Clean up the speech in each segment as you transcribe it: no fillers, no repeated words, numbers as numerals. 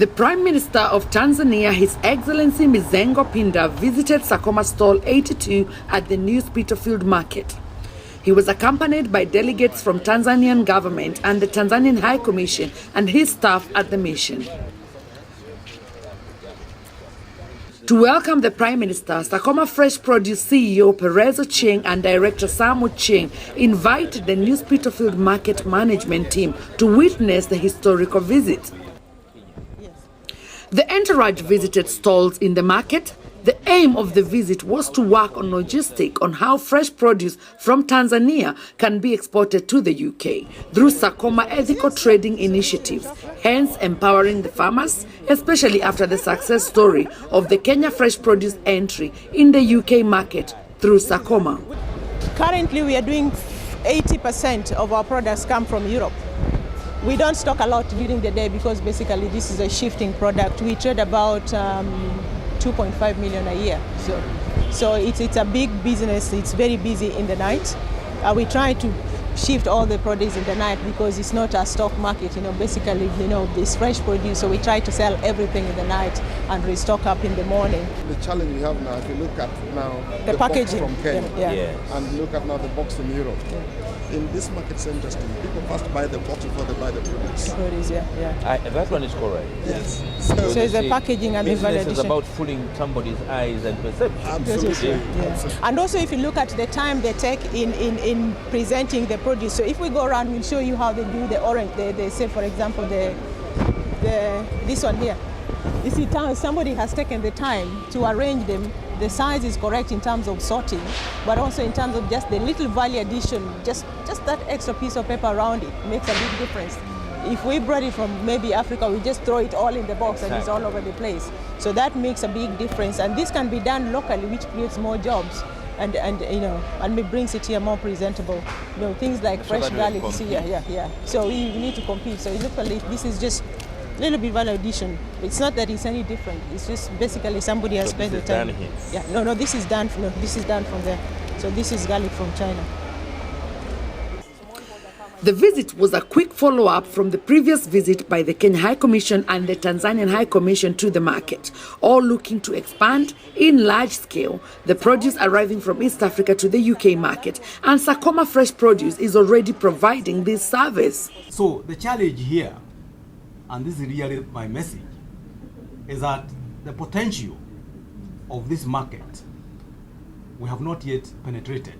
The Prime Minister of Tanzania, His Excellency Mizengo Pinda, visited Sacoma Stall 82 at the new Spitalfield Market. He was accompanied by delegates from Tanzanian government and the Tanzanian High Commission and his staff at the mission. To welcome the Prime Minister, Sakoma Fresh Produce CEO Perez Ochieng and Director Sam Ochieng invited the new Spitalfield Market management team to witness the historical visit. The entourage visited stalls in the market. The aim of the visit was to work on logistics on how fresh produce from Tanzania can be exported to the UK through Sacoma ethical trading initiatives, hence empowering the farmers, especially after the success story of the Kenya fresh produce entry in the UK market through Sacoma. Currently, we are doing 80% of our products come from Europe. We don't stock a lot during the day because basically this is a shifting product. We trade about 2.5 million a year. So it's a big business. It's very busy in the night. We try to shift all the produce in the night because it's not a stock market, basically, this fresh produce. So we try to sell everything in the night and restock up in the morning. The challenge we have now, if you look at now the packaging box from Kenya, yes. And look at now the box from Europe. Yeah. In this market, it's interesting. People first buy the box before they buy the produce. That one is correct. Yes. So it's the packaging and the value addition. Business is about fooling somebody's eyes and perception. Absolutely. Yeah. Absolutely. And also if you look at the time they take in presenting the produce. So if we go around, we'll show you how they do the orange. They say, for example, this one here. You see, somebody has taken the time to arrange them. The size is correct in terms of sorting, but also in terms of just the little value addition, just that extra piece of paper around it makes a big difference. If we brought it from maybe Africa, we just throw it all in the box and it's all over the place. So that makes a big difference, and this can be done locally, which creates more jobs and it brings it here more presentable. Things like fresh garlic. See, yeah. So we need to compete. So locally, this is just a little bit value addition. It's not that it's any different. It's just basically somebody has spent the time. Yeah, no, this is done. No, this is done from there. So this is garlic from China. The visit was a quick follow-up from the previous visit by the Kenya High Commission and the Tanzanian High Commission to the market, all looking to expand in large scale the produce arriving from East Africa to the UK market, and Sacoma Fresh Produce is already providing this service. So the challenge here, and this is really my message, is that the potential of this market we have not yet penetrated.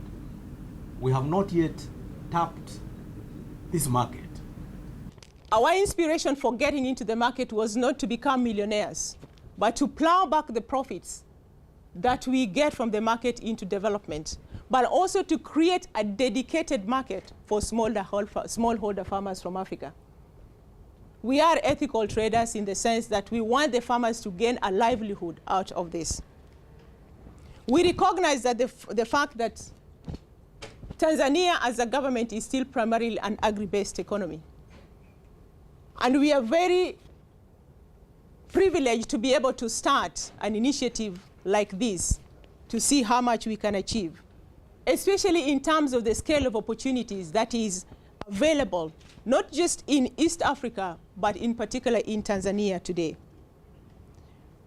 We have not yet tapped this market. Our inspiration for getting into the market was not to become millionaires, but to plow back the profits that we get from the market into development, but also to create a dedicated market for smallholder farmers from Africa. We are ethical traders in the sense that we want the farmers to gain a livelihood out of this. We recognize that the fact that Tanzania as a government is still primarily an agri-based economy. And we are very privileged to be able to start an initiative like this to see how much we can achieve, especially in terms of the scale of opportunities that is available, not just in East Africa, but in particular in Tanzania today.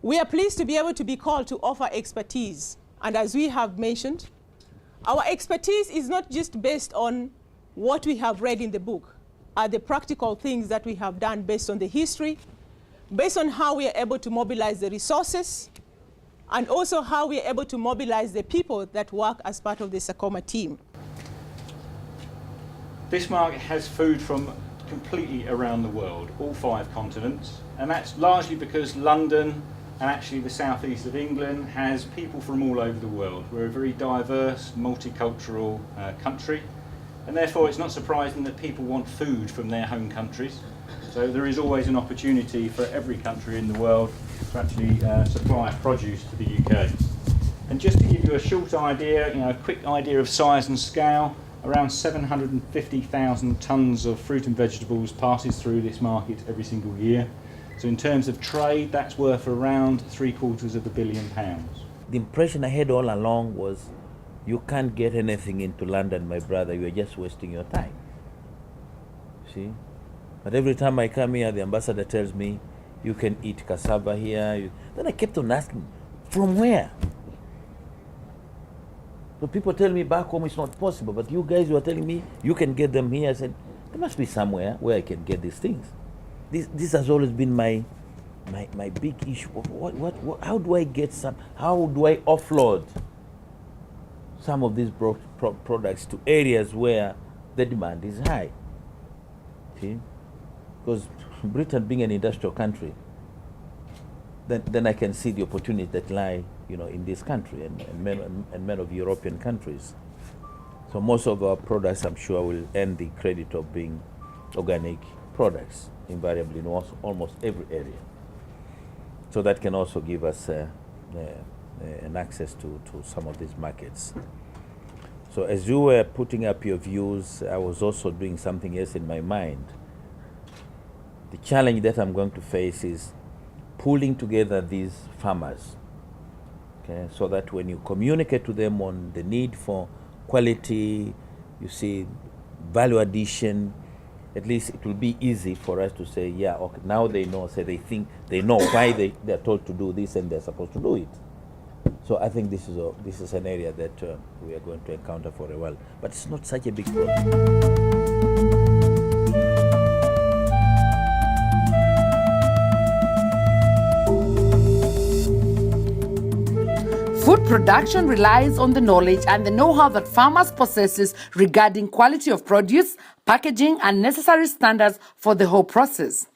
We are pleased to be able to be called to offer expertise. And as we have mentioned, our expertise is not just based on what we have read in the book, are the practical things that we have done based on the history, based on how we are able to mobilize the resources, and also how we are able to mobilize the people that work as part of the Sacoma team. This market has food from completely around the world, all 5 continents, and that's largely because London and actually the southeast of England has people from all over the world. We're a very diverse, multicultural country, and therefore it's not surprising that people want food from their home countries. So there is always an opportunity for every country in the world to actually supply produce to the UK. And just to give you a short idea, a quick idea of size and scale, around 750,000 tonnes of fruit and vegetables passes through this market every single year. So in terms of trade, that's worth around £750 million. The impression I had all along was, you can't get anything into London, my brother, you're just wasting your time. See? But every time I come here, the ambassador tells me, You can eat cassava here. Then I kept on asking, from where? So people tell me back home it's not possible, but you guys were telling me you can get them here. I said, there must be somewhere where I can get these things. This has always been my big issue. How do I get some? How do I offload some of these products to areas where the demand is high? See, because Britain being an industrial country, then I can see the opportunities that lie, in this country and many of European countries. So most of our products, I'm sure, will earn the credit of being organic products, invariably in almost every area. So that can also give us an access to some of these markets. So as you were putting up your views, I was also doing something else in my mind. The challenge that I'm going to face is pulling together these farmers, okay, so that when you communicate to them on the need for quality, you see value addition, at least it will be easy for us to say, yeah, okay, now they know, they think they know why they're told to do this and they're supposed to do it. So I think this is an area that we are going to encounter for a while, but it's not such a big problem. Food production relies on the knowledge and the know-how that farmers possess regarding quality of produce, packaging, and necessary standards for the whole process.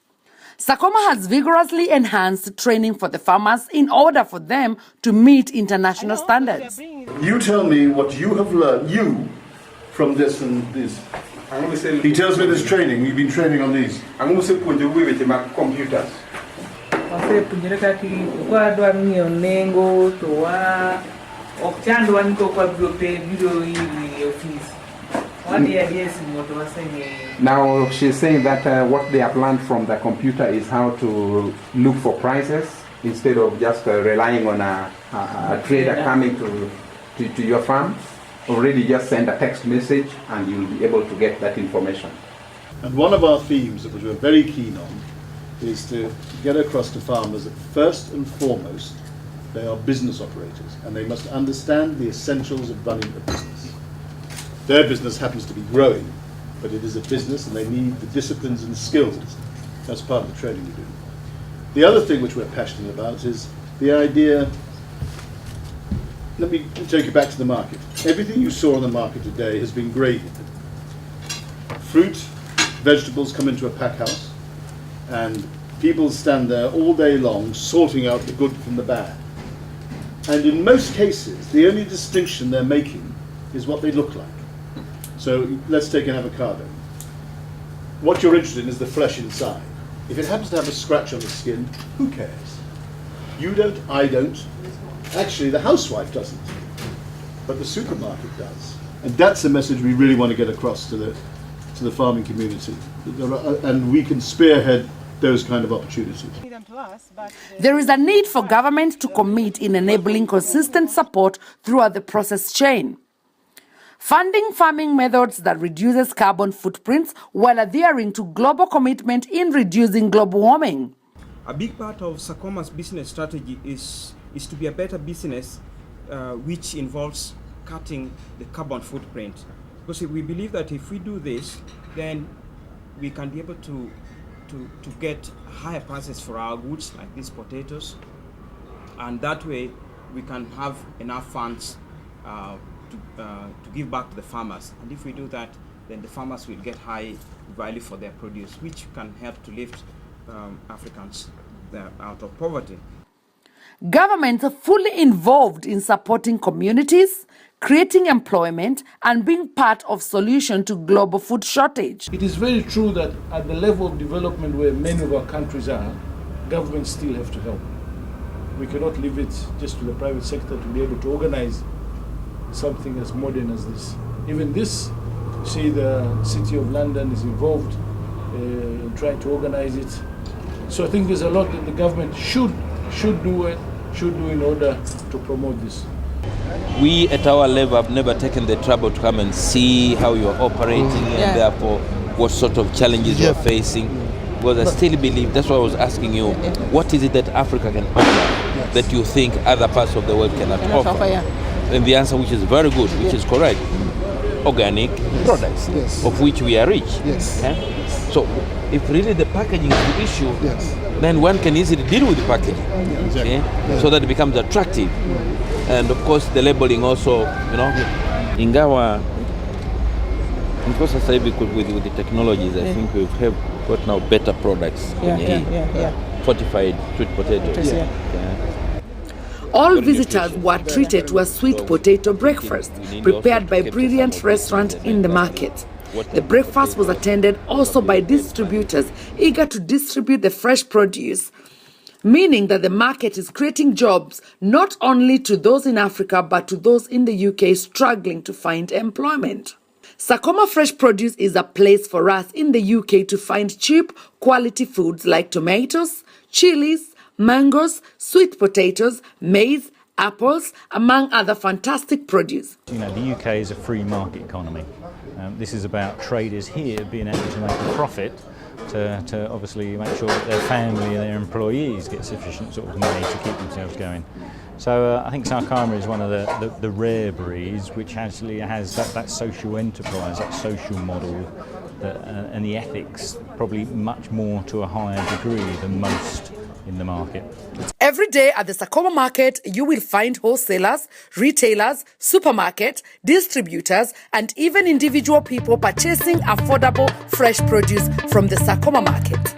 Sacoma has vigorously enhanced training for the farmers in order for them to meet international standards. You tell me what you have learned, from this and this. He tells me this training, you've been training on these. I'm going to say, put the way with my computers. Now she's saying that what they have learned from the computer is how to look for prices instead of just relying on a trader coming to your farm. Already just send a text message and you'll be able to get that information. And one of our themes, which we're very keen on, is to get across to farmers that first and foremost they are business operators and they must understand the essentials of running a business. Their business happens to be growing, but it is a business and they need the disciplines and skills. That's part of the training we do. The other thing which we're passionate about is the idea, let me take you back to the market. Everything you saw on the market today has been graded. Fruit, vegetables come into a pack house and people stand there all day long sorting out the good from the bad. And in most cases, the only distinction they're making is what they look like. So let's take an avocado. What you're interested in is the flesh inside. If it happens to have a scratch on the skin, who cares? You don't, I don't. Actually, the housewife doesn't, but the supermarket does. And that's a message we really want to get across to the farming community. And we can spearhead those kind of opportunities. There is a need for government to commit in enabling consistent support throughout the process chain. Funding farming methods that reduces carbon footprints while adhering to global commitment in reducing global warming. A big part of Sacoma's business strategy is to be a better business which involves cutting the carbon footprint. Because we believe that if we do this, then we can be able to get higher prices for our goods, like these potatoes, and that way we can have enough funds to give back to the farmers. And if we do that, then the farmers will get high value for their produce, which can help to lift Africans out of poverty. Governments are fully involved in supporting communities, creating employment, and being part of solution to global food shortage. It is very true that at the level of development where many of our countries are, governments still have to help. We cannot leave it just to the private sector to be able to organize something as modern as this. Even this, see, the City of London is involved in trying to organize it. So I think there's a lot that the government should do in order to promote this. We at our level have never taken the trouble to come and see how you're operating and therefore what sort of challenges you're facing. Because I still believe, that's why I was asking you, what is it that Africa can offer that you think other parts of the world cannot offer? And the answer, which is very good, which is correct, organic products, of which we are rich. So if really the packaging is the issue, then one can easily deal with the packaging, so that it becomes attractive. And of course the labeling also, ingawa, of course, I say because with the technologies, I think we've got now better products in here. Fortified sweet potatoes. All visitors were treated to a sweet potato breakfast prepared by a brilliant restaurant in the market. The breakfast was attended also by distributors eager to distribute the fresh produce, meaning that the market is creating jobs not only to those in Africa but to those in the UK struggling to find employment. Sakoma Fresh Produce is a place for us in the UK to find cheap, quality foods like tomatoes, chilies, mangoes, sweet potatoes, maize, apples, among other fantastic produce. The UK is a free market economy. This is about traders here being able to make a profit to obviously make sure that their family and their employees get sufficient sort of money to keep themselves going. So I think Sakoma is one of the rare breeds which actually has that social enterprise, that social model, and the ethics probably much more to a higher degree than most in the market. Every day at the Sacoma market, you will find wholesalers, retailers, supermarket, distributors, and even individual people purchasing affordable fresh produce from the Sacoma market.